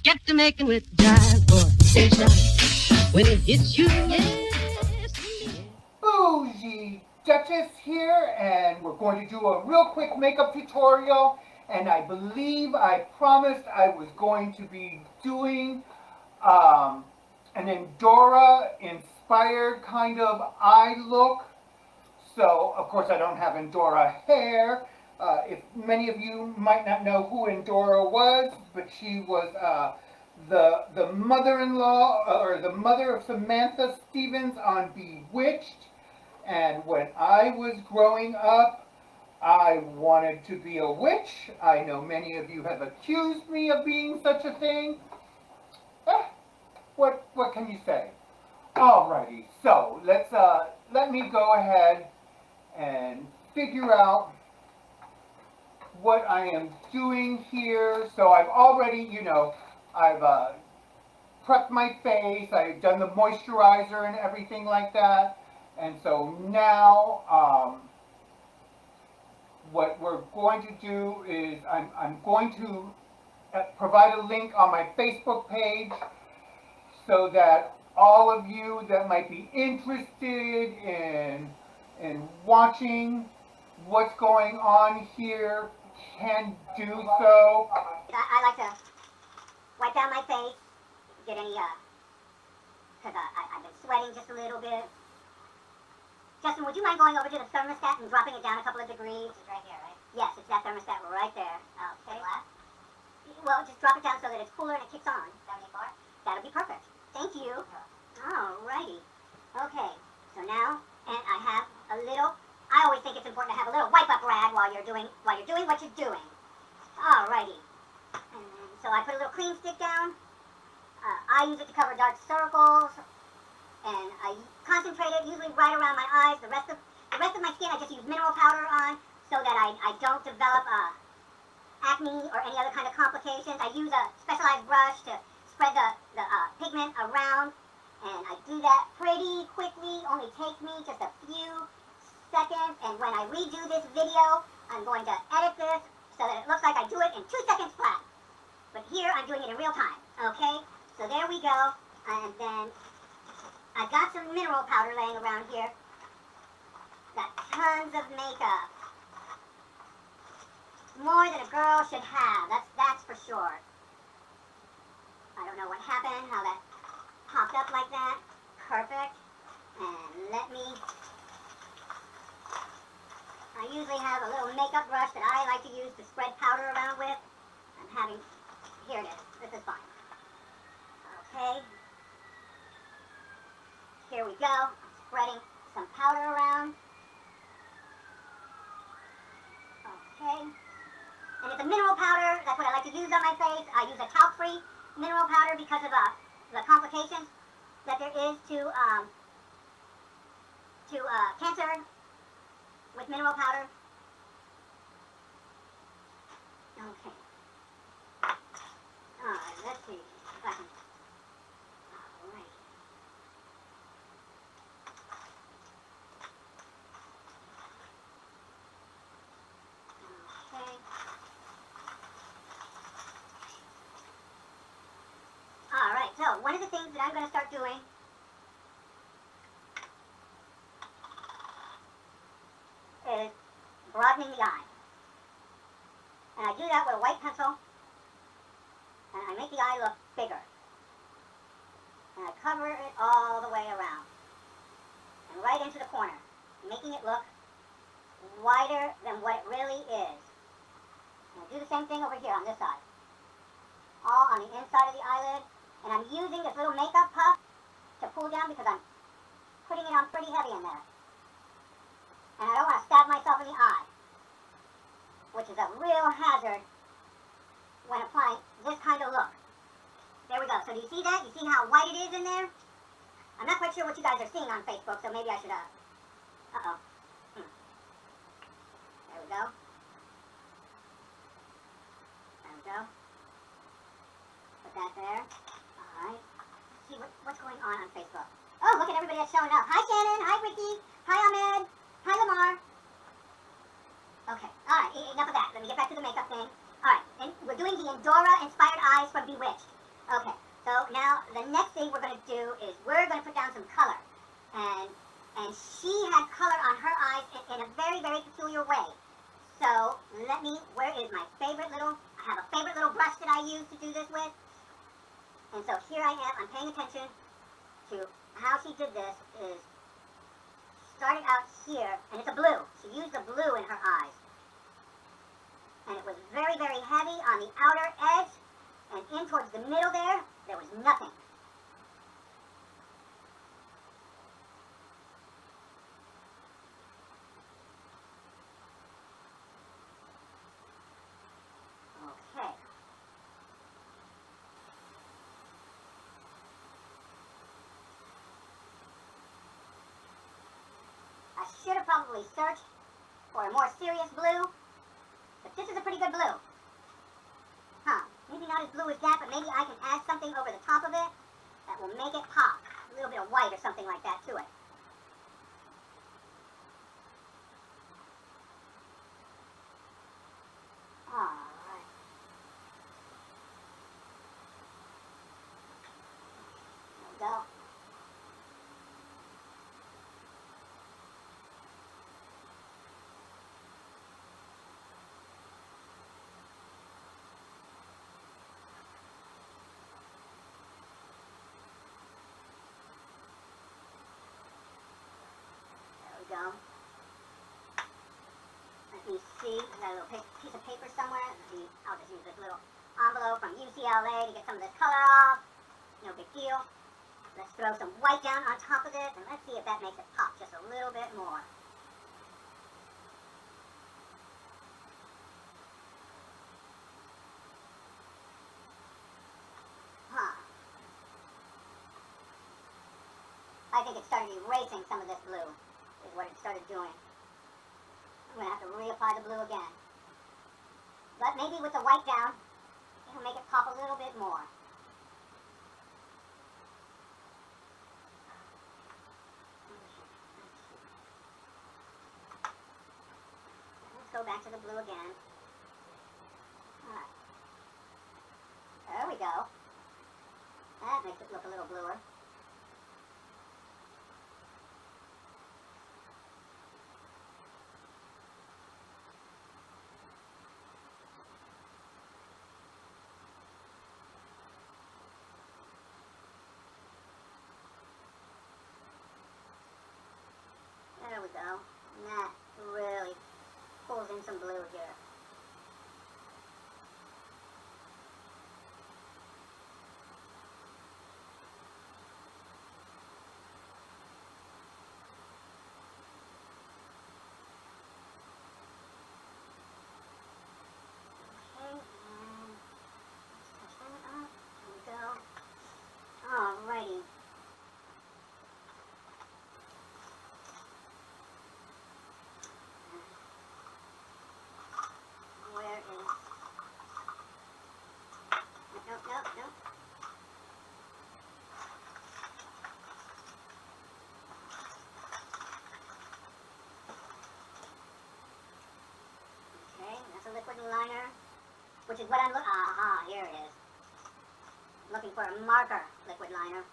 Get to making with jive or station. When it hits you, yes. Bougie Duchess here, and we're going to do a real quick makeup tutorial. And I believe I promised I was going to be doing an Endora inspired kind of eye look. So, of course, I don't have Endora hair. If many of you might not know who Endora was, but she was the mother-in-law or the mother of Samantha Stevens on Bewitched. And when I was growing up, I wanted to be a witch. I know many of you have accused me of being such a thing. Eh, what can you say? Alrighty, so let me go ahead and figure out what I am doing here. So I've already, I've prepped my face. I've done the moisturizer and everything like that. And so now, what we're going to do is I'm going to provide a link on my Facebook page so that all of you that might be interested in watching what's going on here can do so. I like to wipe down my face, get any, because I've been sweating just a little bit. Justin, would you mind going over to the thermostat and dropping it down a couple of degrees? It's right here, right? Yes, it's that thermostat right there. Okay. Well, just drop it down so that it's cooler and it kicks on. 74? That'll be perfect. Thank you. Alrighty. Okay, so now, and I have a little, I always think it's important to have a little wipe-up rag while you're doing what you're doing. Alrighty. And so I put a little cream stick down. I use it to cover dark circles. And I concentrate it usually right around my eyes. The rest of my skin I just use mineral powder on so that I don't develop acne or any other kind of complications. I use a specialized brush to spread the pigment around, and I do that pretty quickly. Only takes me just a few seconds. And when I redo this video, I'm going to edit this so that it looks like I do it in 2 seconds flat. But here I'm doing it in real time. Okay, so there we go. And then I got some mineral powder laying around here. Got tons of makeup. More than a girl should have. That's for sure. I don't know what happened, how that popped up like that. Perfect. And I usually have a little makeup brush that I like to use to spread powder around with. Here it is. This is fine. Okay. Here we go. I'm spreading some powder around. Okay. And it's a mineral powder. That's what I like to use on my face. I use a talc-free mineral powder because of the complications that there is to cancer with mineral powder. Okay. All right. Let's see if I can. All right. Okay. Alright, so one of the things that I'm going to start doing is broadening the eye. And I do that with a white pencil, and I make the eye look bigger. And I cover it all the way around, and right into the corner, making it look wider than what it really is. And I do the same thing over here on this side. All on the inside of the eyelid. And I'm using this little makeup puff to pull down because I'm putting it on pretty heavy in there. And I don't want to stab myself in the eye, which is a real hazard when applying this kind of look. There we go. So do you see that? You see how white it is in there? I'm not quite sure what you guys are seeing on Facebook, so maybe I should, uh-oh. There we go. There we go. Put that there. Alright. Let's see what's going on Facebook. Oh, look at everybody that's showing up. Hi, Shannon. Hi, Ricky. Hi, Ahmed. Hi, Lamar. Okay. Alright, enough of that. Let me get back to the makeup thing. Alright, and we're doing the Endora inspired eyes from Bewitched. Okay, so now the next thing we're going to do is we're going to put down some color. And she had color on her eyes in a very, very peculiar way. So where is my favorite I have a favorite little brush that I use to do this with. And so here I am, I'm paying attention to how she did this is started out here, and it's a blue. She used the blue in her eyes. And it was very, very heavy on the outer edge, and in towards the middle there was nothing. Okay. I should have probably searched for a more serious blue, but this is a pretty good blue. Huh, maybe not as blue as that, but maybe I can add something over the top of it that will make it pop. A little bit of white or something like that to it. Alright. There we go. Go. Let me see. I got a little piece of paper somewhere. I'll just use this little envelope from UCLA to get some of this color off. No big deal. Let's throw some white down on top of this, and let's see if that makes it pop just a little bit more. Huh. I think it started erasing some of this blue, is what it started doing. I'm going to have to reapply the blue again. But maybe with the white down, it'll make it pop a little bit more. Let's go back to the blue again. Alright. There we go. That makes it look a little bluer. There we go. And that really pulls in some blue here. Okay, and let's touch that up. There we go. Alrighty. Where is... Nope. Okay, that's a liquid liner, which is what I'm looking... Aha, here it is. Looking for a marker liquid liner.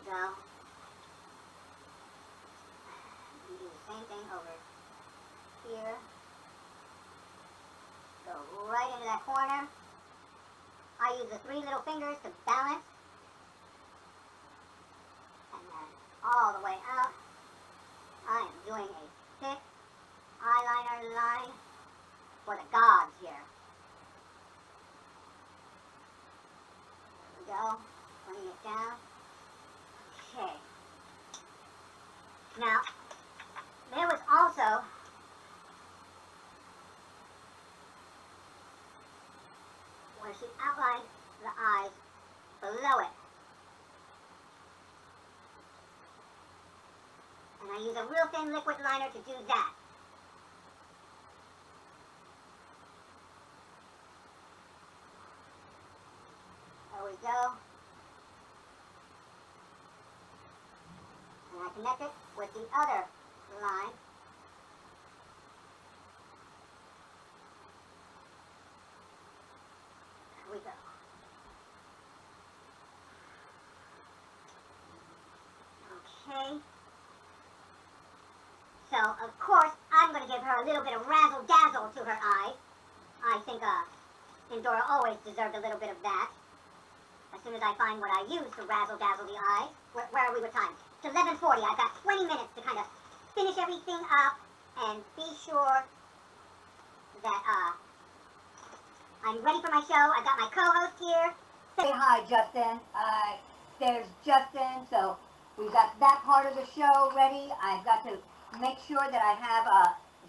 There we go. And do the same thing over here. Go right into that corner. I use the 3 little fingers to balance. And then all the way out. I am doing a thick eyeliner line for the gods here. There we go. Bringing it down. Okay. Now, there was also where she outlined the eyes below it. And I use a real thin liquid liner to do that. There we go. And I connect it with the other line. There we go. Okay. So, of course, I'm going to give her a little bit of razzle-dazzle to her eyes. I think Endora always deserved a little bit of that. As soon as I find what I use to razzle-dazzle the eyes. Where are we with time? It's 11:40. I've got 20 minutes to kind of finish everything up and be sure that I'm ready for my show. I've got my co-host here. Say hi, Justin. There's Justin. So we've got that part of the show ready. I've got to make sure that I have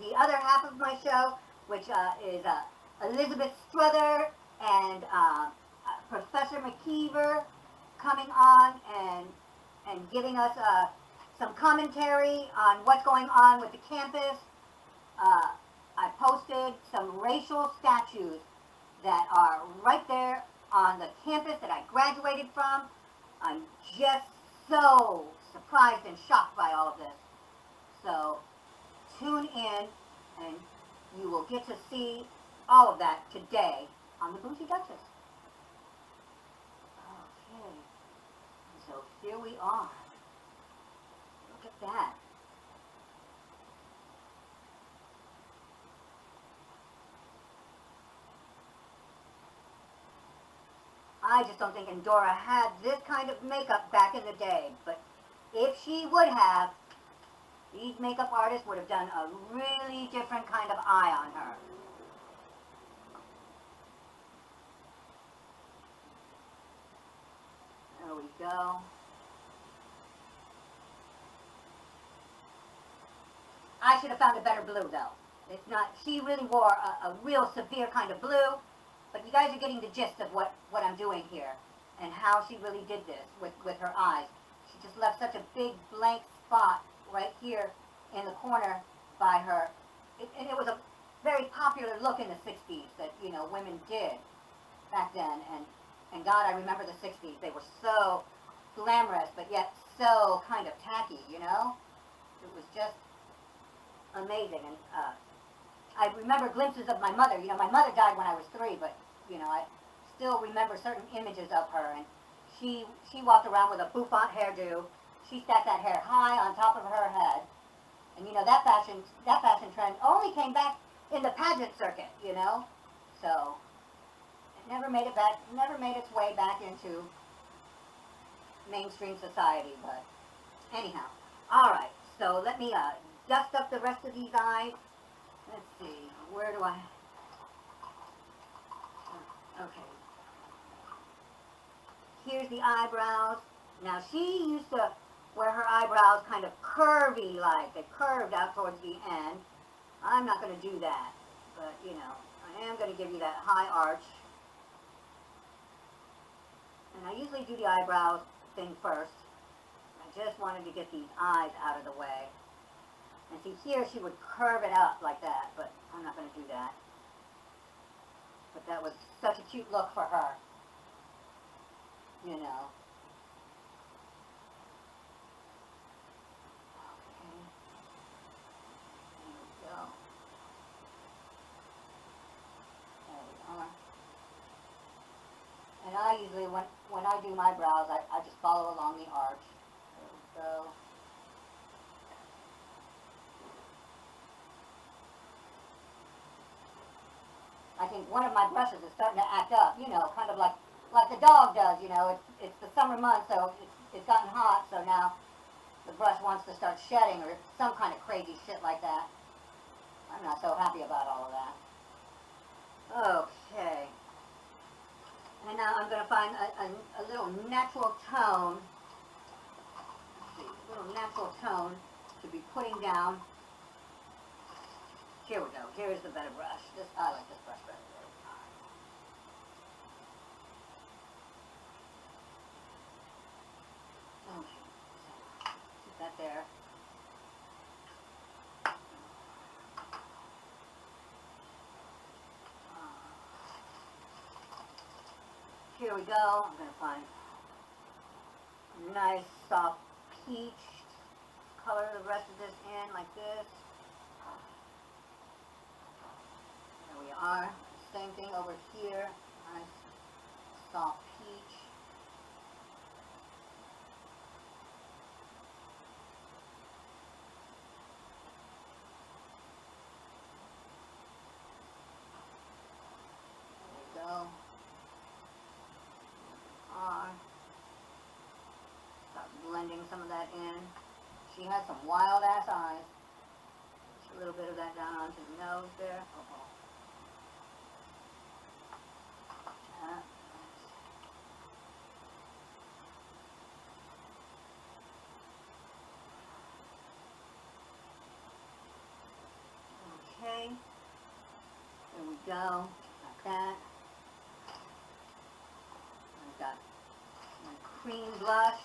the other half of my show, which is Elizabeth Struther and Professor McKeever coming on and giving us some commentary on what's going on with the campus. I posted some racial statues that are right there on the campus that I graduated from. I'm just so surprised and shocked by all of this. So tune in and you will get to see all of that today on the Bougie Duchess. Okay, so here we are. Look at that. I just don't think Endora had this kind of makeup back in the day, but if she would have, these makeup artists would have done a really different kind of eye on her. There we go. I should have found a better blue though. It's not, she really wore a real severe kind of blue, but you guys are getting the gist of what I'm doing here and how she really did this with her eyes. She just left such a big blank spot right here in the corner by her. And it was a very popular look in the 60s that, you know, women did back then. And God, I remember the 60s. They were so glamorous, but yet so kind of tacky, you know? It was just amazing. And I remember glimpses of my mother. You know, my mother died when I was 3, but, you know, I still remember certain images of her. And she walked around with a bouffant hairdo. She stacked that hair high on top of her head. And, you know, that fashion trend only came back in the pageant circuit, you know? So it never made its way back into mainstream society. But anyhow, all right. So let me dust up the rest of these eyes. Let's see, where do I? Okay. Here's the eyebrows. Now she used to wear her eyebrows kind of curvy, like they curved out towards the end. I'm not going to do that, but you know, I am going to give you that high arch. And I usually do the eyebrows thing first. I just wanted to get these eyes out of the way. And see, here she would curve it up like that, but I'm not going to do that. But that was such a cute look for her, you know. Okay. There we go. There we are. And I usually, when I do my brows, I just follow along the arch. There we go. I think one of my brushes is starting to act up, you know, kind of like the dog does, you know. It's the summer month, so it's gotten hot, so now the brush wants to start shedding or some kind of crazy shit like that. I'm not so happy about all of that. Okay. And now I'm going to find a little natural tone, to be putting down. Here we go. Here's the better brush. I like this brush better. Okay. Keep that there. here we go. I'm going to find a nice soft peach. Color the rest of this in like this. There we are. Same thing over here. Nice soft peach. There we go. Start blending some of that in. She has some wild ass eyes. Just a little bit of that down onto the nose there. Okay. There we go. Like that. I've got my cream blush.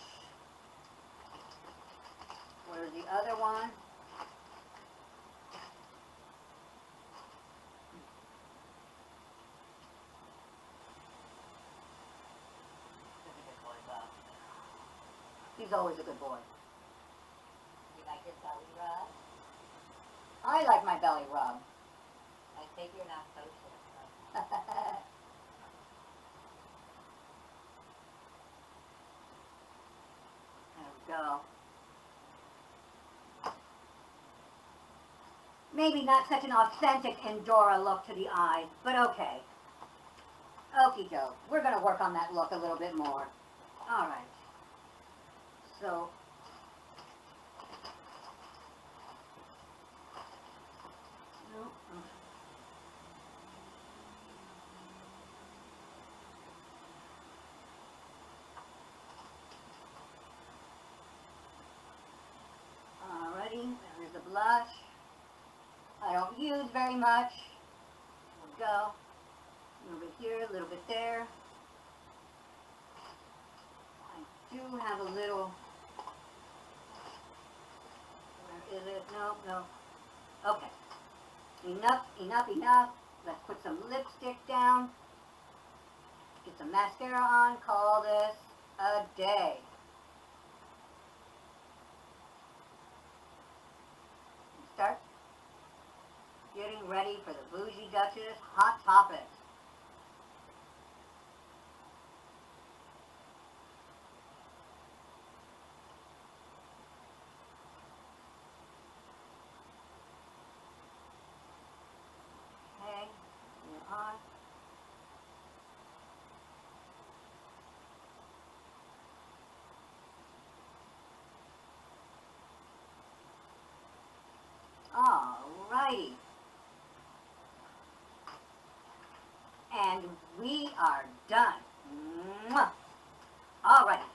Where's the other one? He's always a good boy. You like your belly rub? I like my belly rub. I think you're not social. There we go. Maybe not such an authentic Endora look to the eyes, but okay. Okie doke. We're going to work on that look a little bit more. Alright. So, alrighty, there's the blush. I don't use very much. There we go. A little bit here, a little bit there. I do have a little... Where is it? No, no. Okay. Enough, enough, enough. Let's put some lipstick down. Get some mascara on. Call this a day. Start getting ready for the Bougie Duchess Hot Topics. Okay, you're on. Alrighty. And we are done. Mwah. Alrighty.